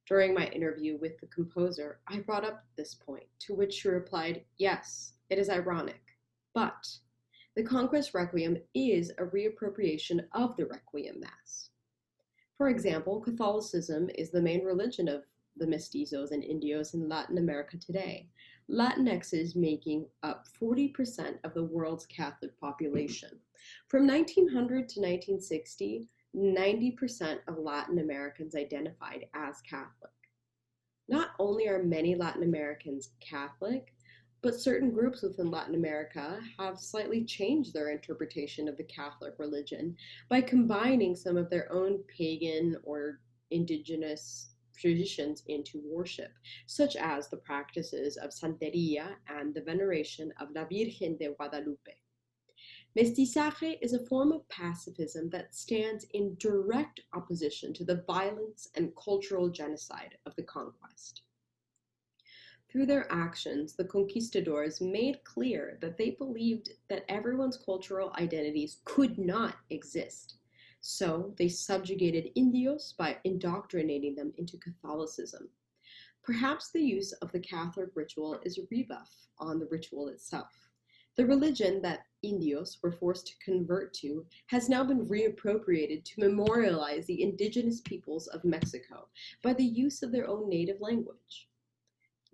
During my interview with the composer, I brought up this point, to which she replied, "Yes, it is ironic, but the Conquest Requiem is a reappropriation of the Requiem Mass." For example, Catholicism is the main religion of the mestizos and indios in Latin America today, Latinxes making up 40% of the world's Catholic population. From 1900 to 1960, 90% of Latin Americans identified as Catholic. Not only are many Latin Americans Catholic, but certain groups within Latin America have slightly changed their interpretation of the Catholic religion by combining some of their own pagan or indigenous traditions into worship, such as the practices of Santeria and the veneration of La Virgen de Guadalupe. Mestizaje is a form of pacifism that stands in direct opposition to the violence and cultural genocide of the conquest. Through their actions, the conquistadors made clear that they believed that everyone's cultural identities could not exist. So they subjugated Indios by indoctrinating them into Catholicism. Perhaps the use of the Catholic ritual is a rebuff on the ritual itself. The religion that Indios were forced to convert to has now been reappropriated to memorialize the indigenous peoples of Mexico by the use of their own native language.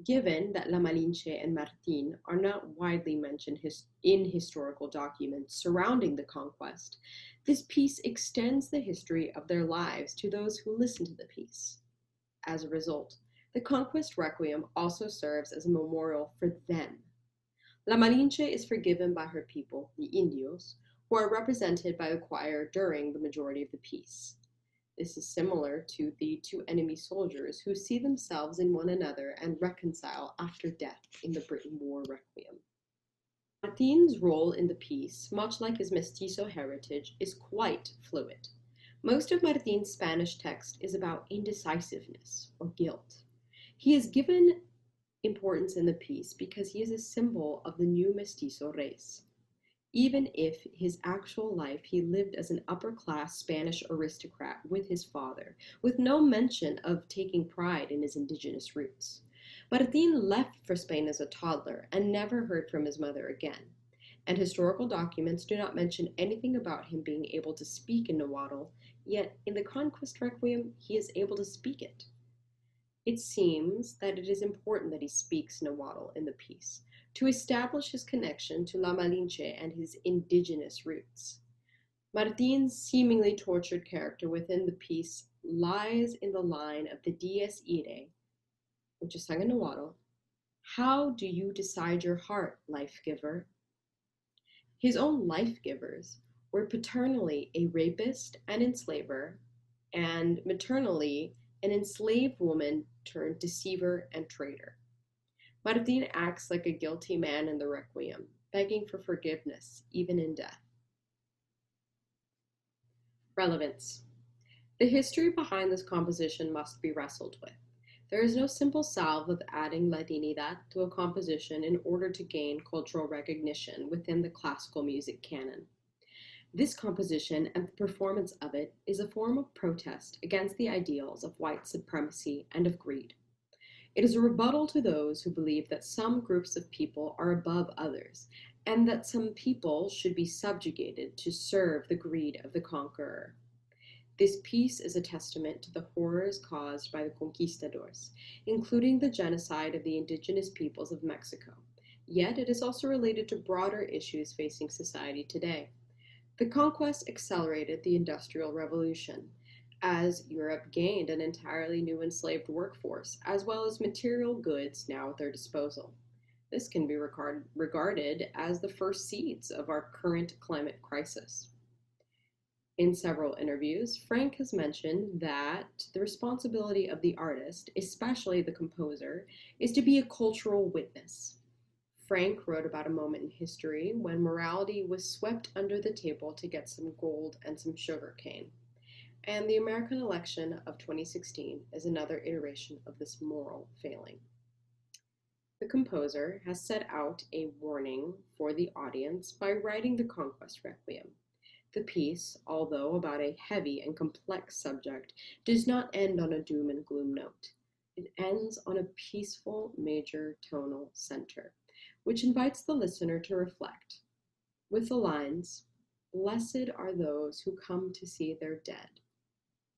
Given that La Malinche and Martin are not widely mentioned in historical documents surrounding the conquest, this piece extends the history of their lives to those who listen to the piece. As a result, the Conquest Requiem also serves as a memorial for them. La Malinche is forgiven by her people, the Indios, who are represented by the choir during the majority of the piece. This is similar to the two enemy soldiers who see themselves in one another and reconcile after death in the Britain War Requiem. Martin's role in the piece, much like his mestizo heritage, is quite fluid. Most of Martin's Spanish text is about indecisiveness or guilt. He is given importance in the piece because he is a symbol of the new mestizo race. Even if his actual life he lived as an upper-class Spanish aristocrat with his father, with no mention of taking pride in his indigenous roots. Martin left for Spain as a toddler and never heard from his mother again, and historical documents do not mention anything about him being able to speak in Nahuatl, yet in the Conquest Requiem he is able to speak it. It seems that it is important that he speaks Nahuatl in the piece, to establish his connection to La Malinche and his indigenous roots. Martin's seemingly tortured character within the piece lies in the line of the Dies Irae, which is sung in Nahuatl. How do you decide your heart, life giver? His own life givers were paternally a rapist and enslaver, and maternally an enslaved woman turned deceiver and traitor. Martin acts like a guilty man in the Requiem, begging for forgiveness, even in death. Relevance. The history behind this composition must be wrestled with. There is no simple salve of adding Latinidad to a composition in order to gain cultural recognition within the classical music canon. This composition and the performance of it is a form of protest against the ideals of white supremacy and of greed. It is a rebuttal to those who believe that some groups of people are above others, and that some people should be subjugated to serve the greed of the conqueror. This piece is a testament to the horrors caused by the conquistadors, including the genocide of the indigenous peoples of Mexico. Yet it is also related to broader issues facing society today. The conquest accelerated the Industrial Revolution, as Europe gained an entirely new enslaved workforce, as well as material goods now at their disposal. This can be regarded as the first seeds of our current climate crisis. In several interviews, Frank has mentioned that the responsibility of the artist, especially the composer, is to be a cultural witness. Frank wrote about a moment in history when morality was swept under the table to get some gold and some sugar cane. And the American election of 2016 is another iteration of this moral failing. The composer has set out a warning for the audience by writing the Conquest Requiem. The piece, although about a heavy and complex subject, does not end on a doom and gloom note. It ends on a peaceful major tonal center, which invites the listener to reflect. With the lines, "Blessed are those who come to see their dead."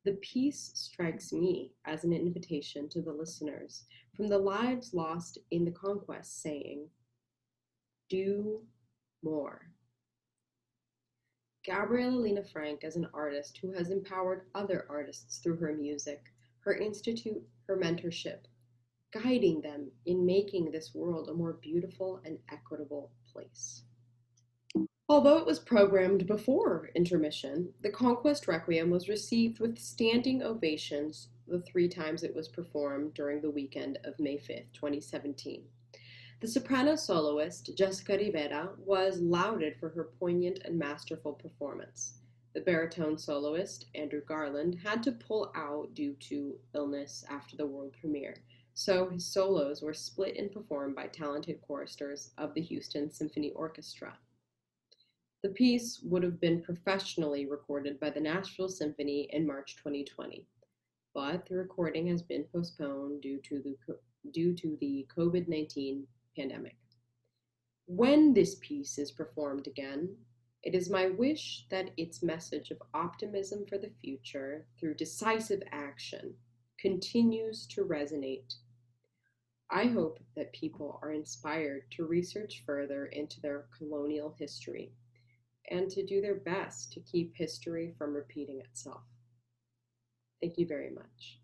The piece strikes me as an invitation to the listeners from the lives lost in the conquest, saying, "Do more." Gabriela Lena Frank is an artist who has empowered other artists through her music, her institute, her mentorship, guiding them in making this world a more beautiful and equitable place. Although it was programmed before intermission, the Conquest Requiem was received with standing ovations the 3 times it was performed during the weekend of May 5th, 2017. The soprano soloist, Jessica Rivera, was lauded for her poignant and masterful performance. The baritone soloist, Andrew Garland, had to pull out due to illness after the world premiere, so his solos were split and performed by talented choristers of the Houston Symphony Orchestra. The piece would have been professionally recorded by the Nashville Symphony in March 2020, but the recording has been postponed due to the COVID-19 pandemic. When this piece is performed again, it is my wish that its message of optimism for the future through decisive action continues to resonate. I hope that people are inspired to research further into their colonial history and to do their best to keep history from repeating itself. Thank you very much.